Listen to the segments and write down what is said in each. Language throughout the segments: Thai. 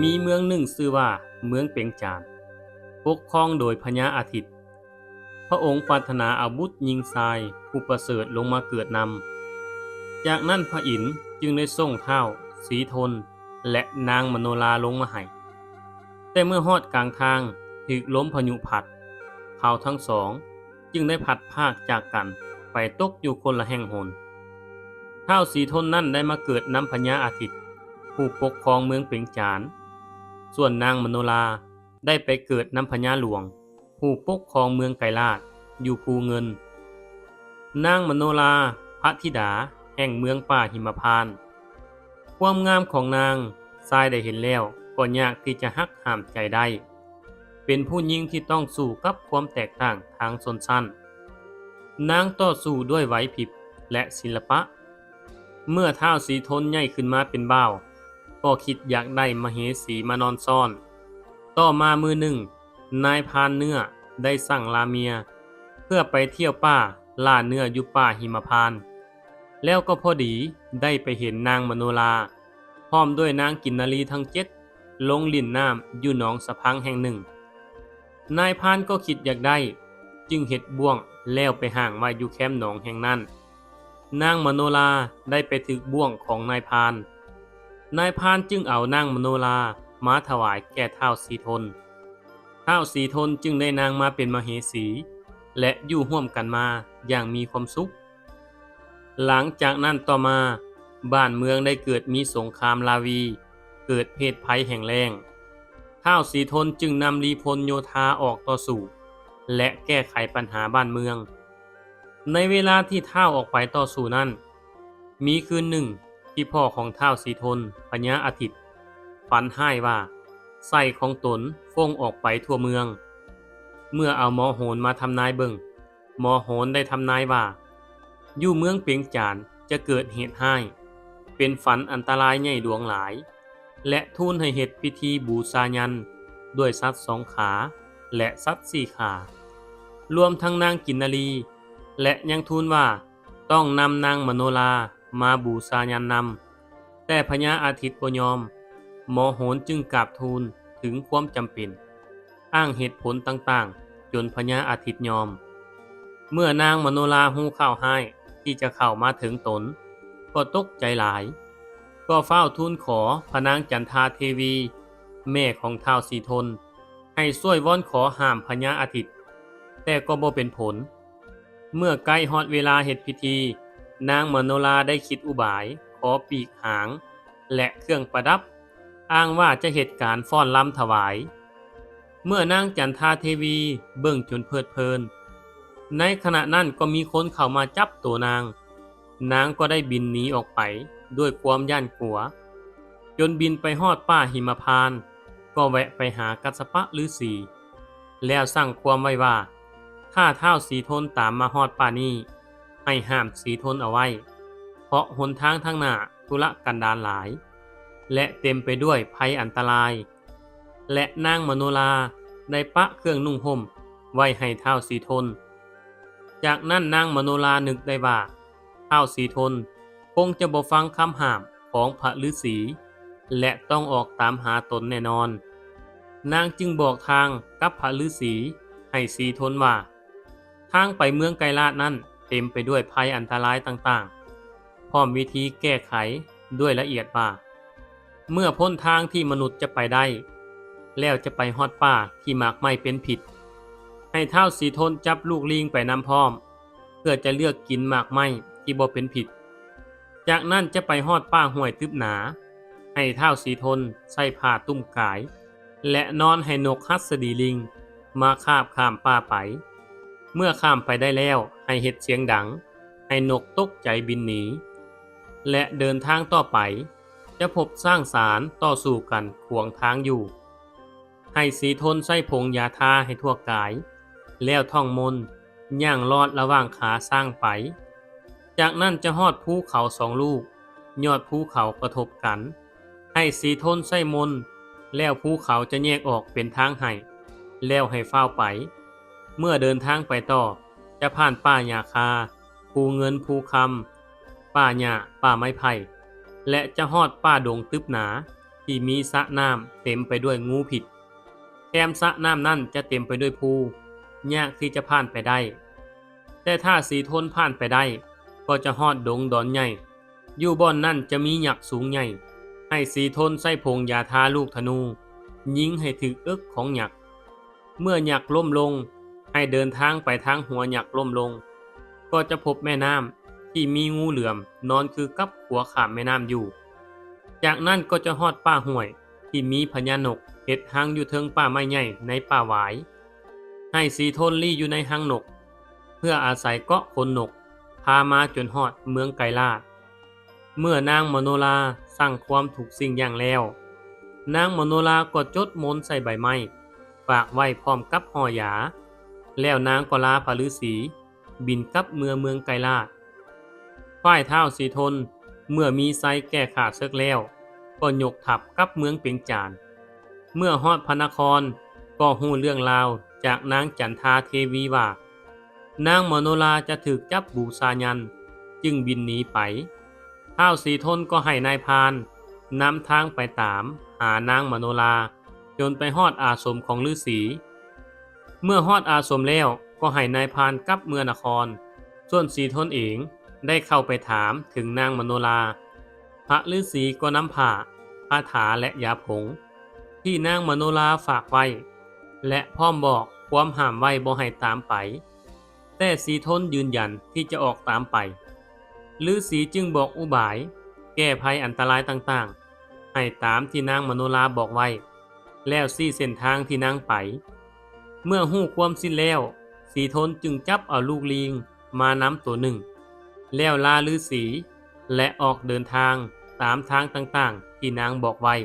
มีเมืองหนึ่งชื่อว่าเมืองเปียงจานปกครองโดยพญาอาทิตย์พระองค์ปรารถนาเอาบุตรหญิงชายผู้ประเสริฐลงมาเกิดนำจากนั้นพระอินทร์จึงได้ส่งท้าวสีทนและนางมโนราลงมาให้แต่เมื่อฮอดกลางทางถูกลมพายุพัดเขาทั้งสองจึงได้พัดพรากจากกันไปตกอยู่คนละแห่งหนท้าวสีทนนั่นได้มาเกิดนำพญาอาทิตย์ผู้ปกครองเมืองเปียงจานส่วนนางมโนราได้ไปเกิดนำพญาหลวงผู้ปกครองเมืองไกรลาดอยู่ภูเงินนางมโนราพระธิดาแห่งเมืองป่าหิมพานต์ความงามของนางทรายได้เห็นแล้วก็ยากที่จะหักห้ามใจได้เป็นผู้หญิงที่ต้องสู้กับความแตกต่างทางชนชั้นนางต่อสู้ด้วยไหวพริบและศิลปะเมื่อท้าวสีทนใหญ่ขึ้นมาเป็นบ่าวก็คิดอยากได้มเหสีมานอนซ่อนต่อมามือหนึ่งนายพรานเนื้อได้สั่งลาเมียเพื่อไปเที่ยวป่าล่าเนื้ออยู่ป่าหิมพานต์แล้วก็พอดีได้ไปเห็นนางมโนราพร้อมด้วยนางกินนารีทั้งเจ็ดลงลิ่นน้ำอยู่หนองสะพังแห่งหนึ่งนายพรานก็คิดอยากได้จึงเฮ็ดบ่วงแล้วไปห่างไว้อยู่แคมป์หนองแห่งนั้นนางมโนราได้ไปถึกบ่วงของนายพรานจึงเอานางมโนรามาถวายแก่ท้าวสีทนท้าวสีทนจึงได้นางมาเป็นมเหสีและอยู่ร่วมกันมาอย่างมีความสุขหลังจากนั้นต่อมาบ้านเมืองได้เกิดมีสงครามลาวีเกิดเพศภัยแห่งแล้งท้าวสีทนจึงนำลีพลโยธาออกต่อสู้และแก้ไขปัญหาบ้านเมืองในเวลาที่ท้าวออกไปต่อสู้นั้นมีคืนหนึ่งที่พ่อของท้าวสีทนพญาอาทิตย์ฝันร้ายว่าไส้ของตนฟงออกไปทั่วเมืองเมื่อเอาหมอโหรมาทำนายเบิ่งหมอโหรได้ทำนายว่าอยู่เมืองเปียงจานจะเกิดเหตุร้ายเป็นฝันอันตรายใหญ่หลวงหลายและทูลให้เฮ็ดพิธีบูชายันด้วยสัตว์2ขาและสัตว์4ขารวมทั้งนางกินนารีและยังทูลว่าต้องนำนางมโนรามาบูชายันนำแต่พญาอาทิตย์บ่ยอมหมอโหรจึงกราบทูลถึงความจำเป็นอ้างเหตุผลต่างๆจนพญาอาทิตย์ยอมเมื่อนางมโนราฮู้ข่าวร้ายที่จะเข้ามาถึงตนก็ตกใจหลายก็เฝ้าทูลขอพระนางจันทาเทวีแม่ของท้าวสีทนให้ช่วยวอนขอห้ามพญาอาทิตย์แต่ก็บ่เป็นผลเมื่อใกล้ฮอดเวลาเฮ็ดพิธีนางมโนราได้คิดอุบายขอปีกหางและเครื่องประดับอ้างว่าจะเหตุการฟ้อนรำถวายเมื่อนางจันทาเทวีเบิ่งจนเพลิดเพลินในขณะนั้นก็มีคนเข้ามาจับตัวนางก็ได้บินหนีออกไปด้วยความย่านกลัวจนบินไปฮอดป่าหิมพานต์ก็แวะไปหากัสสปะฤาษีแล้วสั่งความไว้ว่าถ้าท้าวสีทนตามมาฮอดป่านี้ให้ห้ามสีทนเอาไว้เพราะหนทางทางหน้าทุรกันดารหลายและเต็มไปด้วยภัยอันตรายและนางมโนราได้ปะเครื่องนุ่งห่มไว้ให้ท้าวสีทนจากนั้นนางมโนรานึกได้ว่าท้าวสีทนคงจะบ่ฟังคำห้ามของพระฤาษีและต้องออกตามหาตนแน่นอนนางจึงบอกทางกับพระฤาษีให้สีทนว่าทางไปเมืองไกรลาดนั้นเต็มไปด้วยภัยอันตรายต่างๆพร้อมวิธีแก้ไขด้วยละเอียดว่าเมื่อพ้นทางที่มนุษย์จะไปได้แล้วจะไปฮอดป่าที่หมากไม้เป็นผิดให้ท้าวสีทนจับลูกลิงไปนำพร้อมเพื่อจะเลือกกินหมากไม้ที่บ่เป็นผิดจากนั้นจะไปฮอดป่าห้วยทึบหนาให้ท้าวสีทนใส่ผ้าตุ้มกายและนอนให้นกฮัสดีลิงมาคาบข้ามป่าไปเมื่อข้ามไปได้แล้วให้เฮ็ดเสียงดังให้นกตกใจบินหนีและเดินทางต่อไปจะพบสร้างสารต่อสู้กันขวางทางอยู่ให้สีทนใส่ผงยาทาให้ทั่วกายแล้วท่องมนต์ย่างลอดระหว่างขาสร้างไปจากนั้นจะฮอดภูเขา2ลูกยอดภูเขากระทบกันให้สีทนใส่มนต์แล้วภูเขาจะแยกออกเป็นทางให้แล้วให้เฝ้าไปเมื่อเดินทางไปต่อจะผ่านป่าหญ้าคาภูเงินภูคำป่าหญ้าป่าไม้ไผ่และจะฮอดป่าดงตึบหนา ที่มีสระน้ำเต็มไปด้วยงูผิดแถมสระน้ำนั่นจะเต็มไปด้วยภูยากที่จะผ่านไปได้แต่ถ้าสีทนผ่านไปได้ก็จะฮอดดงดอนใหญ่อยู่บ่อนนั่นจะมีหยักษ์สูงใหญ่ให้สีทนใส่พงยาทาลูกธนูยิงให้ถึกอึกของหยักษ์เมื่อหยักษ์ล้มลงให้เดินทางไปทางหัวหยักษ์ล้มลงก็จะพบแม่น้ำที่มีงูเหลือมนอนคือกับหัวข้ามแม่น้ำอยู่จากนั้นก็จะฮอดป่าห้วยที่มีพญานกเฮ็ดหางอยู่เทิงป่าไม้ใหญ่ในป่าหวายให้สีทนลี่อยู่ในหางนกเพื่ออาศัยเกาะขนนกพามาจนฮอดเมืองไกลาดเมื่อนางมโนราสร้างความถูกสิ่งอย่างแล้วนางมโนราก็จดมนต์ใส่ใบไม้ฝากไว้พร้อมกับห่อยาแล้วนางก็ลาพระฤาษีบินกลับเมืองไกลาดฝ่ายท้าวสีทนเมื่อมีไซแก้ขาดเสกแล้วก็ยกทัพกลับเมืองเปียงจานเมื่อฮอดพระนครก็ฮู้เรื่องราวจากนางจันทาเทวีว่านางมโนราจะถูกจับบูชายันจึงบินหนีไปท้าวสีทนก็ให้นายพรานนำทางไปตามหานางมโนราจนไปฮอดอาสมของฤาษีเมื่อฮอดอาสมแล้วก็ให้นายพรานกลับเมืองนครส่วนสีทนเองได้เข้าไปถามถึงนางมโนราพระฤาษีก็นำผ้าคาถาและยาผงที่นางมโนราฝากไว้และพร้อมบอกความห้ามไว้บ่ให้ตามไปแต่สีทนยืนยันที่จะออกตามไปฤาษีจึงบอกอุบายแก้ภัยอันตรายต่างๆให้ตามที่นางมโนราบอกไว้แล้วซี่เส้นทางที่นางไปเมื่อฮู้ความสิ้นแล้วสีทนจึงจับเอาลูกลิงมานำตัวหนึ่งแล้วลาฤาษีและออกเดินทางตามทางต่างๆที่นางบอกไว้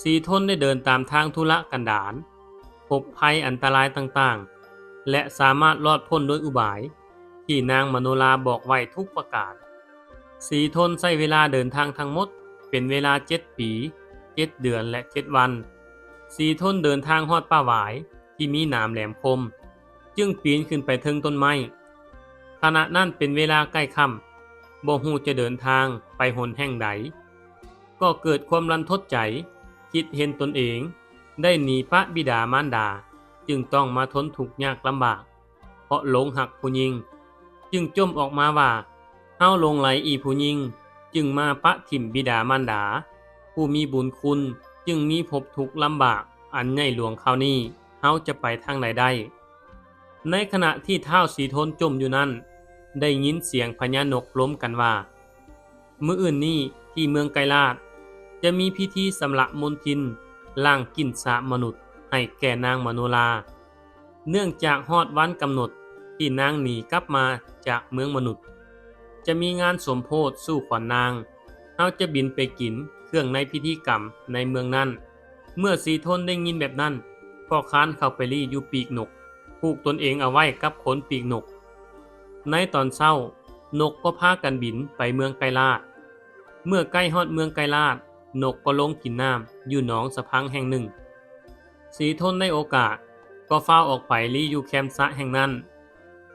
สีทนได้เดินตามทางทุรกันดารพบภัยอันตรายต่างๆและสามารถรอดพ้นโดยอุบายที่นางมโนราบอกไว้ทุกประการสีทนใช้เวลาเดินทางทั้งหมดเป็นเวลา7 ปี 7 เดือนและ 7 วันสีทนเดินทางฮอดป่าหวายที่มีหนามแหลมคมจึงปีนขึ้นไปถึงต้นไม้ขณะนั้นเป็นเวลาใกล้ค่ำบ่ฮู้จะเดินทางไปหนแห่งใดก็เกิดความรันทดใจคิดเห็นตนเองได้หนีพระบิดามารดาจึงต้องมาทนทุกข์ยากลำบากเพราะหลงหักผู้หญิงจึงจมออกมาว่าเฮาหลงไหลอีผู้หญิงจึงมาปะถิ่มบิดามารดาผู้มีบุญคุณจึงมีภพทุกข์ลำบากอันใหญ่หลวงคราวนี้เฮาจะไปทางไหนได้ในขณะที่ท้าวสีทนจมอยู่นั้นได้ยินเสียงพญานกล้มกันว่ามื้ออื่นนี้ที่เมืองไกลาดจะมีพิธีสำละมนทินล้างกินสะมนุษย์ให้แก่นางมโนราเนื่องจากฮอดวันกำหนดที่นางหนีกลับมาจากเมืองมนุษย์จะมีงานสมโภชสู่ขวัญนางเฮาจะบินไปกินเครื่องในพิธีกรรมในเมืองนั้นเมื่อสีทนได้ยินแบบนั้นก็ค้านเข้าไปลี้อยู่ปีกนกผูกตนเองเอาไว้กับขนปีกนกในตอนเช้านกก็พากันบินไปเมืองไกลาดเมื่อใกล้ฮอดเมืองไกลาดนกก็ลงกินน้ำอยู่หนองสะพังแห่งหนึ่งสีทนในโอกาสก็ฟ้าวออกไปลี้อยู่แคมป์สะแห่งนั้น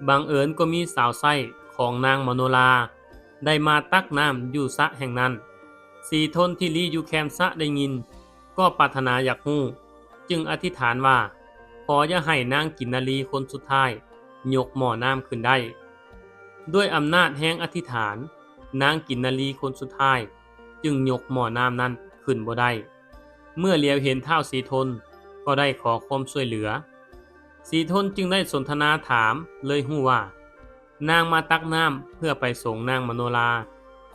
บังเอิญก็มีสาวไส้ของนางมโนราได้มาตักน้ำอยู่สะแห่งนั้นสีทนที่ลี้อยู่แคมป์สะได้ยินก็ปรารถนาอยากฮู้จึงอธิษฐานว่าขออย่าให้นางกินนารีคนสุดท้ายยกหม้อน้ำขึ้นได้ด้วยอำนาจแห่งอธิษฐานนางกินนารีคนสุดท้ายจึงยกหม้อน้ำนั้นขึ้นบ่ได้เมื่อเหลียวเห็นท้าวสีทนก็ได้ขอความช่วยเหลือสีทนจึงได้สนทนาถามเลยฮู้ว่านางมาตักน้ำเพื่อไปส่งนางมโนรา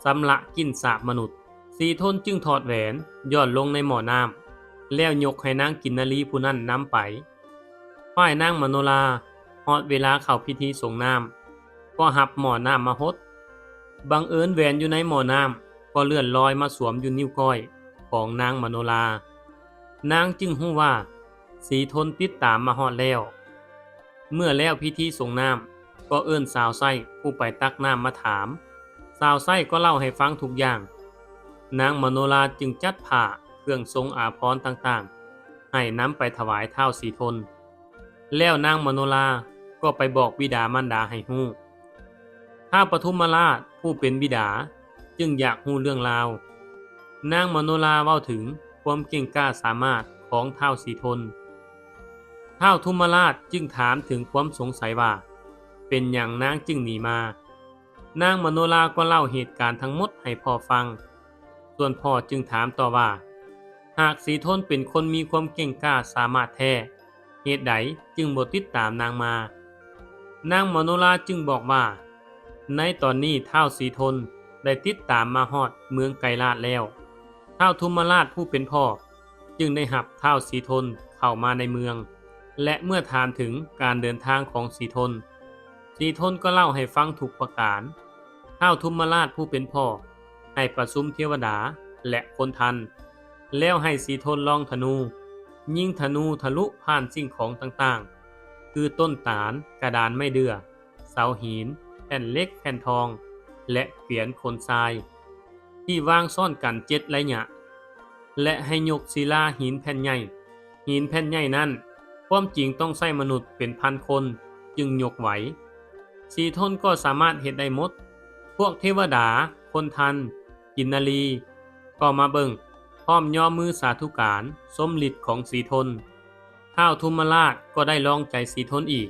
สำละกินสาบมนุษย์สีทนจึงถอดแหวนย่อนลงในหม้อน้ำแล้วยกให้นางกินนารีผู้นั้นนำไปฝ่ายนางมโนราฮอดเวลาเข้าพิธีส่งน้ำก็หับหม้อน้ำมาฮดบังเอิญแหวนอยู่ในหม้อน้ำก็เลื่อนลอยมาสวมอยู่นิ้วก้อยของนางมโนรานางจึงฮู้ว่าสีทนติดตามมาฮอดแล้วเมื่อแล้วพิธีส่งน้ำก็เอิ้นสาวไส้ผู้ไปตักน้ำมาถามสาวไส้ก็เล่าให้ฟังทุกอย่างนางมโนราจึงจัดผ้าเครื่องทรงอาภรณ์ต่างๆให้นำไปถวายท้าวสีทนแล้วนางมโนราก็ไปบอกบิดามารดาให้ฮู้ท้าวปทุมราชผู้เป็นบิดาจึงอยากฮู้เรื่องราว นางมโนราเว้าถึงความเก่งกล้าสามารถของท้าวสีทนท้าวทุมราชจึงถามถึงความสงสัยว่าเป็นอย่างนางจึงหนีมา นางมโนราก็เล่าเหตุการณ์ทั้งหมดให้พ่อฟัง ส่วนพ่อจึงถามต่อว่าหากสีทนเป็นคนมีความเก่งกล้าสามารถแท้เหตุใดจึงบ่ติดตามนางมา นางมโนราจึงบอกว่าในตอนนี้ท้าวสีทนได้ติดตามมาฮอดเมืองไกรลาดแล้วท้าวทุมราชผู้เป็นพ่อจึงได้หับท้าวสีทนเข้ามาในเมือง และเมื่อถามถึงการเดินทางของสีทนก็เล่าให้ฟังทุกประการท้าวทุมราชผู้เป็นพ่อให้ประชุมเทวดาและคนทันแล้วให้สีทนลองธนูยิงธนูทะลุผ่านสิ่งของต่างๆคือต้นตาลกระดานไม้เดือเสาหินแผ่นเหล็กแผ่นทองและเกวียนขนทรายที่วางซ่อนกัน7ระยะและให้ยกศิลาหินแผ่นใหญ่นั้นความจริงต้องใช้มนุษย์เป็นพันคนจึงยกไหวสีทนก็สามารถเฮ็ดได้หมดพวกเทวดาคนทันกินนารีก็มาเบิ่งพร้อมย่อมือสาธุการสมฤทธิ์ของสีทนท้าวทุมราชก็ได้ลองใจสีทนอีก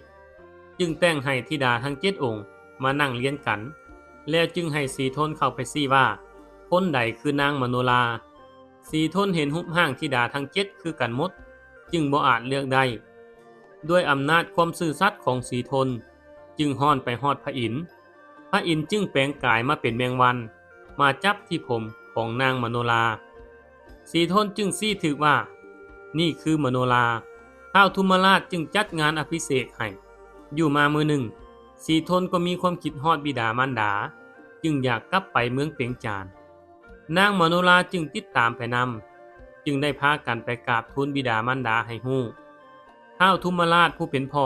จึงแต่งให้ธิดาทั้ง7องค์มานั่งเรียนกันแล้วจึงให้สีทนเข้าไปซี้ว่าคนใดคือนางมโนราสีทนเห็นรูปร่างธิดาทั้ง7คือกันหมดจึงบ่อาจเลือกได้ด้วยอำนาจความซื่อสัตย์ของสีทนจึงฮ้อนไปฮอดพระอินทร์จึงแปลงกายมาเป็นแมงวันมาจับที่ผมของนางมโนราสีทนจึงซี้ถึกว่านี่คือมโนราท้าวทุมราชจึงจัดงานอภิเษกให้อยู่มามื้อหนึ่งสีทนก็มีความคิดฮอดบิดามารดาจึงอยากกลับไปเมืองเปียงจานนางมโนราจึงติดตามไปนำจึงได้พากันไปกราบทูลบิดามารดาให้ฮู้ท้าวทุมราชผู้เป็นพ่อ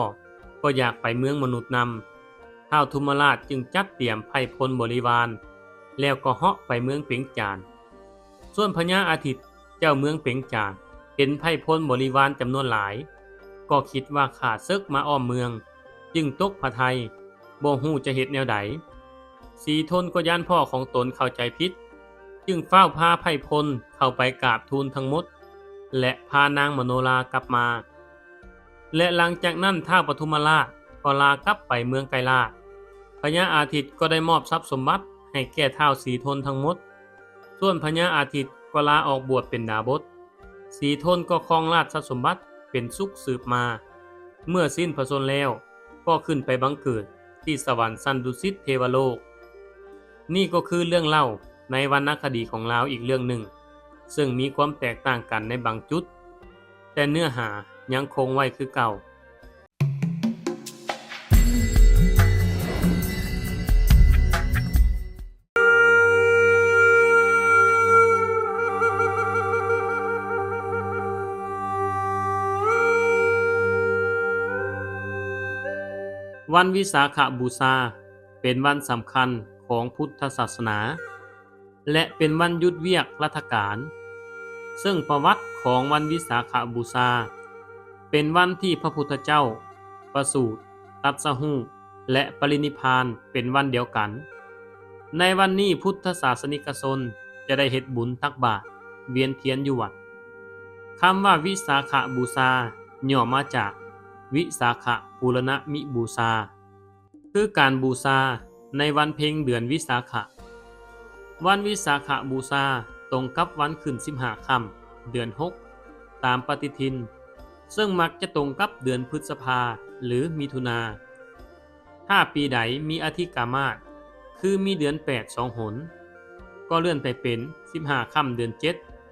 ก็อยากไปเมืองมนุษย์นำท้าวทุมราชจึงจัดเตรียมไพร่พลบริวารแล้วก็เหาะไปเมืองเปียงจานส่วนพญาอาทิตย์เจ้าเมืองเปียงจานเห็นไพร่พลบริวารจำนวนหลายก็คิดว่าข้าศึกมาอ้อมเมืองจึงตกพระทัยบ่ฮู้จะเฮ็ดแนวใดสีทนก็ย่านพ่อของตนเข้าใจผิดจึงเฝ้าพาไพร่พลเข้าไปกราบทูลทั้งหมดและพานางมโนรากลับมาและหลังจากนั้นท้าวปทุมราชก็ลากลับไปเมืองไกรลาดพญาอาทิตย์ก็ได้มอบทรัพย์สมบัติให้แก่ท้าวสีทนทั้งหมดส่วนพญาอาทิตย์ก็ลาออกบวชเป็นดาบสสีทนก็ครองราชสมบัติเป็นสุขสืบมาเมื่อสิ้นพระชนม์แล้วก็ขึ้นไปบังเกิดที่สวรรค์สันดุสิตเทวโลกนี่ก็คือเรื่องเล่าในวรรณคดีของลาวอีกเรื่องหนึ่งซึ่งมีความแตกต่างกันในบางจุดแต่เนื้อหายังคงไว้คือเก่าวันวิสาขบูชาเป็นวันสำคัญของพุทธศาสนาและเป็นวันหยุดเวียกราชการซึ่งประวัติของวันวิสาขบูชาเป็นวันที่พระพุทธเจ้าประสูติตรัสรู้และปรินิพพานเป็นวันเดียวกันในวันนี้พุทธศาสนิกชนจะได้เฮ็ดบุญตักบาตรเวียนเทียนอยู่วัดคำว่าวิสาขบูชาย่อมาจากวิสาขบูรณมิบูชาคือการบูชาในวันเพ็ญเดือนวิสาขะวันวิสาขบูชาตรงกับวันขึ้น15ค่ำเดือน6ตามปฏิทินซึ่งมักจะตรงกับเดือนพฤษภาหรือมิถุนาถ้าปีใดมีอธิกามาสคือมีเดือน8 2 หนก็เลื่อนไปเป็น15ค่ำเดือน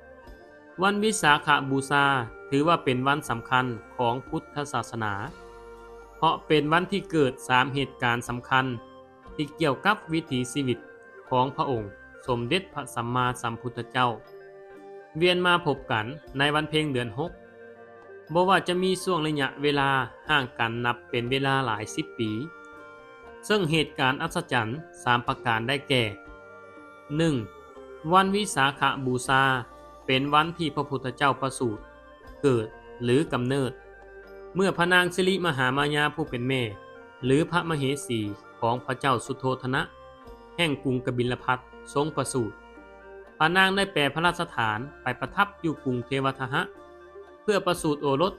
7วันวิสาขบูชาถือว่าเป็นวันสำคัญของพุทธศาสนาเพราะเป็นวันที่เกิด3เหตุการณ์สำคัญที่เกี่ยวกับวิถีชีวิตของพระองค์สมเด็จพระสัมมาสัมพุทธเจ้าเวียนมาพบกันในวันเพ็ญเดือน6บ่ว่าจะมีช่วงระยะเวลาห่างกันนับเป็นเวลาหลาย10 ปีซึ่งเหตุการณ์อัศจรรย์3ประการได้แก่ 1. วันวิสาขบูชาเป็นวันที่พระพุทธเจ้าประสูติเกิดหรือกำเนิดเมื่อพระนางสิริมหามายาผู้เป็นแม่หรือพระมเหสีของพระเจ้าสุโธทนะแห่งกรุงกบิลพัสทรงประสูติพ ระนางได้แปรพระราชฐานไปประทับอยู่กรุงเทวทหะเพื่อประสูติโอรส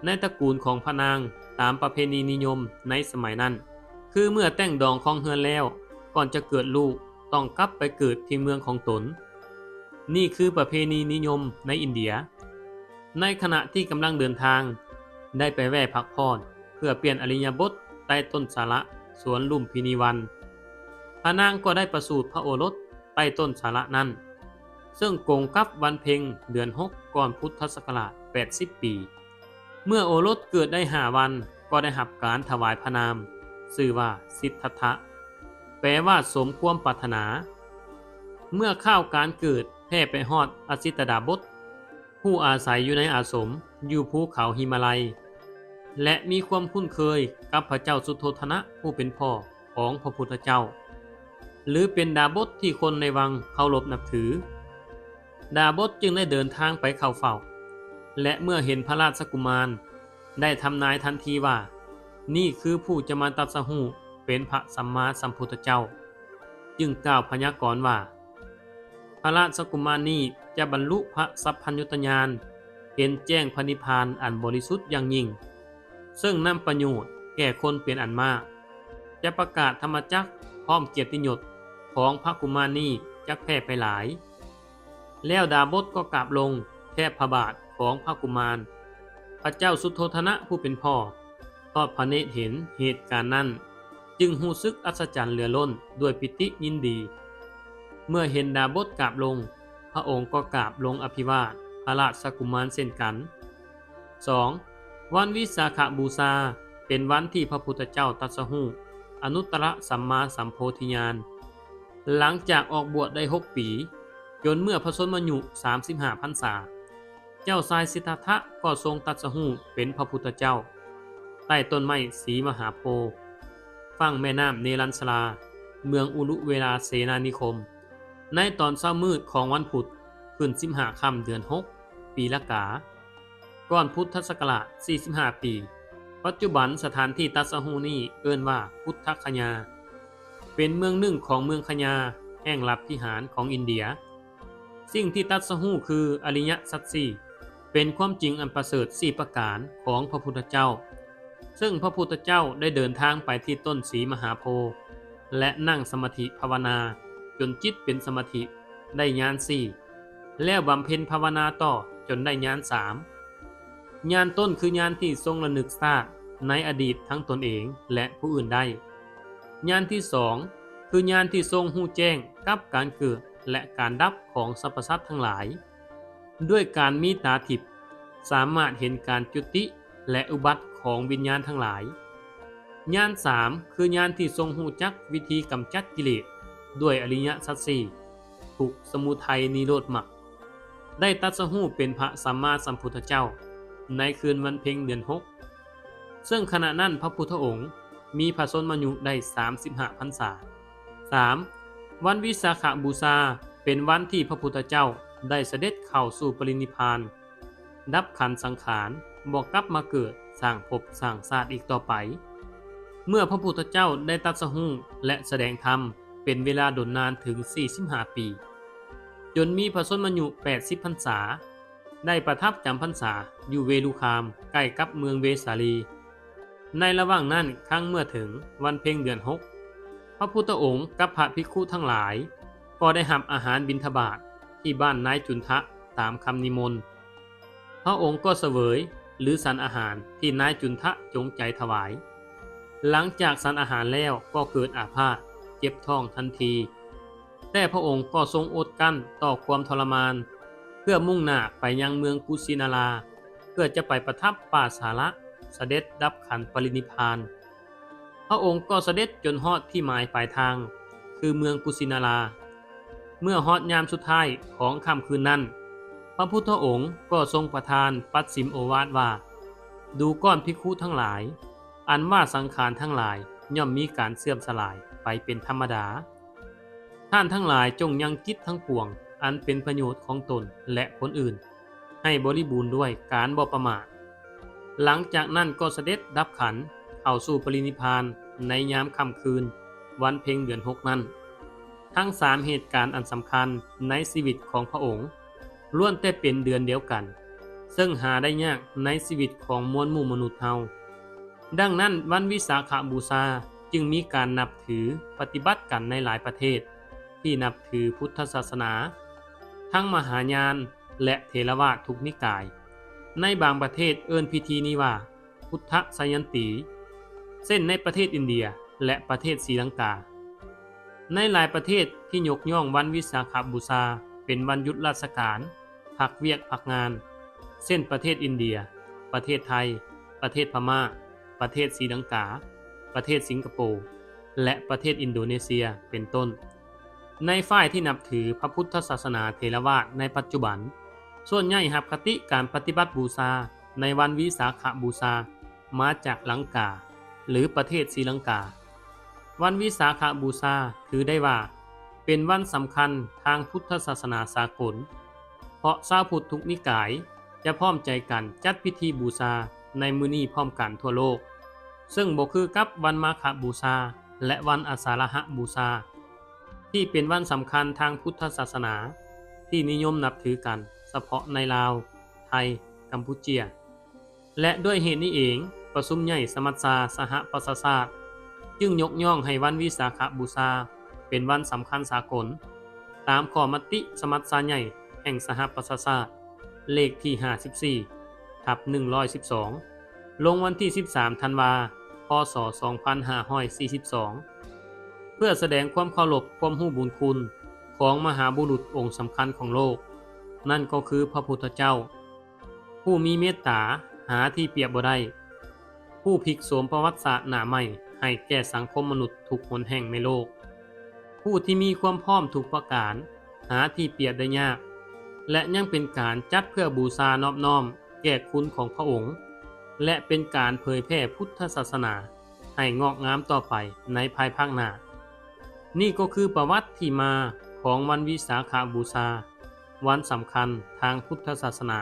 ในตระกูลของพระนางตามประเพณีนิยมในสมัยนั้นคือเมื่อแต่งดองของเฮือนแล้วก่อนจะเกิดลูกต้องกลับไปเกิดที่เมืองของตนนี่คือประเพณีนิยมในอินเดียในขณะที่กำลังเดินทางได้ไปแวะพักผ่อนเพื่อเปลี่ยนอริยบทใต้ต้นสาระสวนลุมพินีวันพระนางก็ได้ประสูติพระโอรสใต้ต้นสาระนั้นซึ่งกงกับวันเพ็งเดือน6ก่อนพุทธศักราช80 ปีเมื่อโอรสเกิดได้5 วันก็ได้รับการถวายพระนามชื่อว่าสิทธัตถะแปลว่าสมความปรารถนาเมื่อข้าวการเกิดแพร่ไปฮอดอสิตดาบสผู้อาศัยอยู่ในอาสมอยู่ภูเขาหิมาลัยและมีความคุ้นเคยกับพระเจ้าสุโธทนะผู้เป็นพ่อของพระพุทธเจ้าหรือเป็นดาบสที่คนในวังเคารพนับถือดาบสจึงได้เดินทางไปเข้าเฝ้าและเมื่อเห็นพระราชกุมารได้ทำนายทันทีว่านี่คือผู้จะมาตรัสรู้เป็นพระสัมมาสัมพุทธเจ้าจึงกล่าวพยากรณ์ว่าพระราชกุมารนี้จะบรรลุพระสัพพัญญุตญาณเห็นแจ้งพระนิพพานอันบริสุทธิ์อย่างยิ่งซึ่งนำประโยชน์แก่คนเป็นอันมากจะประกาศธรรมจักรพร้อมเกียรติยศของพระกุมารนี้จะแพร่ไปหลายแล้วดาบสก็กราบลงแทบพระบาทของพระกุมารพระเจ้าสุโธทนะผู้เป็นพ่อทอดพระเนตรเห็นเหตุการณ์นั้นจึงรู้สึกอัศจรรย์เหลือล้นด้วยปิติยินดีเมื่อเห็นดาบสกราบลงพระองค์ก็กราบลงอภิวาทพระราชกุมารเช่นกัน 2. วันวิสาขบูชาเป็นวันที่พระพุทธเจ้าตรัสรู้อนุตตรสัมมาสัมโพธิญาณหลังจากออกบวชได้6 ปีจนเมื่อพระชนมายุ35 พรรษาเจ้าชายสิทธัตถะก็ทรงตรัสรู้เป็นพระพุทธเจ้าใต้ต้นไม้สีมหาโพธิ์ฝั่งแม่น้ำเนรัญชราเมืองอุรุเวลาเสนานิคมในตอนเช้ามืดของวันพุธขึ้น15 ค่ำเดือน6ปีละกาก่อนพุทธศักราช45 ปีปัจจุบันสถานที่ตรัสรู้นี้เอิ้นว่าพุทธคยาเป็นเมืองหนึ่งของเมืองคยาแห่งลับพิหารของอินเดียสิ่งที่ตรัสรู้คืออริยสัจสี่เป็นความจริงอันประเสริฐ4 ประการของพระพุทธเจ้าซึ่งพระพุทธเจ้าได้เดินทางไปที่ต้นสีมหาโพธิ์และนั่งสมาธิภาวนาจนจิตเป็นสมาธิได้ญาณ4แล้วบำเพ็ญภาวนาต่อจนได้ญาณ3ญาณต้นคือญาณที่ทรงระลึกชาติในอดีตทั้งตนเองและผู้อื่นได้ญาณที่2คือญาณที่ทรงรู้แจ้งกับการเกิดและการดับของสรรพสัตว์ทั้งหลายด้วยการมีตาทิพย์สามารถเห็นการจุติและอุบัติของวิญญาณทั้งหลายญาณ3คือญาณที่ทรงรู้จักวิธีกำจัดกิเลสด้วยอริยสัจสี่ทุกข์สมุทัยนิโรธมรรคได้ตรัสรู้เป็นพระสัมมาสัมพุทธเจ้าในคืนวันเพ็ญเดือน6ซึ่งขณะนั้นพระพุทธองค์มีพระชนมายุได้35 พรรษา 3. วันวิสาขบูชาเป็นวันที่พระพุทธเจ้าได้เสด็จเข้าสู่ปรินิพพานดับขันธ์สังขารบ่กลับมาเกิดสร้างภพสร้างชาติอีกต่อไปเมื่อพระพุทธเจ้าได้ตรัสรู้และแสดงธรรมเป็นเวลาดนนานถึง45 ปีจนมีพระชนมายุ80 พรรษาได้ประทับจำพรรษาอยู่เวลุคามใกล้กับเมืองเวสาลีในระหว่างนั้นครั้งเมื่อถึงวันเพ็ญเดือน6พระพุทธองค์กับพระภิกขุทั้งหลายก็ได้รับอาหารบิณฑบาตที่บ้านนายจุนทะตามคำนิมนต์พระองค์ก็เสวยหรือฉันอาหารที่นายจุนทะจงใจถวายหลังจากฉันอาหารแล้วก็เกิดอาพาธเจ็บท้องทันทีแต่พระองค์ก็ทรงอดกั้นต่อความทรมานเพื่อมุ่งหน้าไปยังเมืองกุสินาราเพื่อจะไปประทับป่าสาระเสด็จดับขันธ์ปรินิพพานพระองค์ก็เสด็จจนฮอดที่หมายปลายทางคือเมืองกุสินาราเมื่อฮอดยามสุดท้ายของค่ำคืนนั้นพระพุทธองค์ก็ทรงประทานปัสสิมโอวาทว่าดูก้อนภิกขุทั้งหลายอันว่าสังขารทั้งหลายย่อมมีการเสื่อมสลายไปเป็นธรรมดาท่านทั้งหลายจงยังจิตทั้งปวงอันเป็นประโยชน์ของตนและคนอื่นให้บริบูรณ์ด้วยการบ่ประมาทหลังจากนั้นก็เสด็จดับขันธ์เข้าสู่ปรินิพพานในยามค่ำคืนวันเพ็ญเดือน6นั้น ทั้ง3เหตุการณ์อันสำคัญในชีวิตของพระองค์ล้วนแต่เป็นเดือนเดียวกันซึ่งหาได้ยากในชีวิตของมวลหมู่มนุษย์เฮาดังนั้นวันวิสาขบูชาจึงมีการนับถือปฏิบัติกันในหลายประเทศที่นับถือพุทธศาสนาทั้งมหายานและเถรวาททุกนิกายในบางประเทศเอิ้นพิธีนี้ว่าพุทธสยันตีเช่นในประเทศอินเดียและประเทศศรีลังกาในหลายประเทศที่ยกย่องวันวิสาขบูชาเป็นวันหยุดราชการพักเวียกพักงานเช่นประเทศอินเดียประเทศไทยประเทศพม่าประเทศศรีลังกาประเทศสิงคโปร์และประเทศอินโดนีเซียเป็นต้นในฝ่ายที่นับถือพระพุทธศาสนาเถรวาทในปัจจุบันส่วนใหญ่รับคติการปฏิบัติบูชาในวันวิสาขบูชามาจากลังกาหรือประเทศศรีลังกาวันวิสาขบูชาถือได้ว่าเป็นวันสำคัญทางพุทธศาสนาสากลเพราะชาวพุทธทุกนิกายจะพร้อมใจกันจัดพิธีบูชาในมื้อนี้พร้อมกันทั่วโลกซึ่งบ่คือกับวันมาฆบูชาและวันอาสาฬหบูชาที่เป็นวันสำคัญทางพุทธศาสนาที่นิยมนับถือกันเฉพาะในลาวไทยกัมพูเชียและด้วยเหตุนี้เองประชุมใหญ่สมัชชาสหประชาชาติจึงยกย่องให้วันวิสาขบูชาเป็นวันสำคัญสากลตามข้อมติสมัชชาใหญ่แห่งสหประชาชาติเลขที่54/112ลงวันที่13ธันวาคมพ.ศ. 2542เพื่อแสดงความเคารพความรู้บุญคุณของมหาบุรุษองค์สำคัญของโลกนั่นก็คือพระพุทธเจ้าผู้มีเมตตาหาที่เปรียบบ่ได้ผู้พลิกโฉมประวัติศาสตร์หน้าใหม่ให้แก่สังคมมนุษย์ทุกหนแห่งในโลกผู้ที่มีความพร้อมทุกประการหาที่เปรียบได้ยากและยังเป็นการจัดเพื่อบูชานอบน้อมแก่คุณของพระองค์และเป็นการเผยแพร่พุทธศาสนาให้งอกงามต่อไปในภายภาคหน้านี่ก็คือประวัติที่มาของวันวิสาขบูชาวันสำคัญทางพุทธศาสนา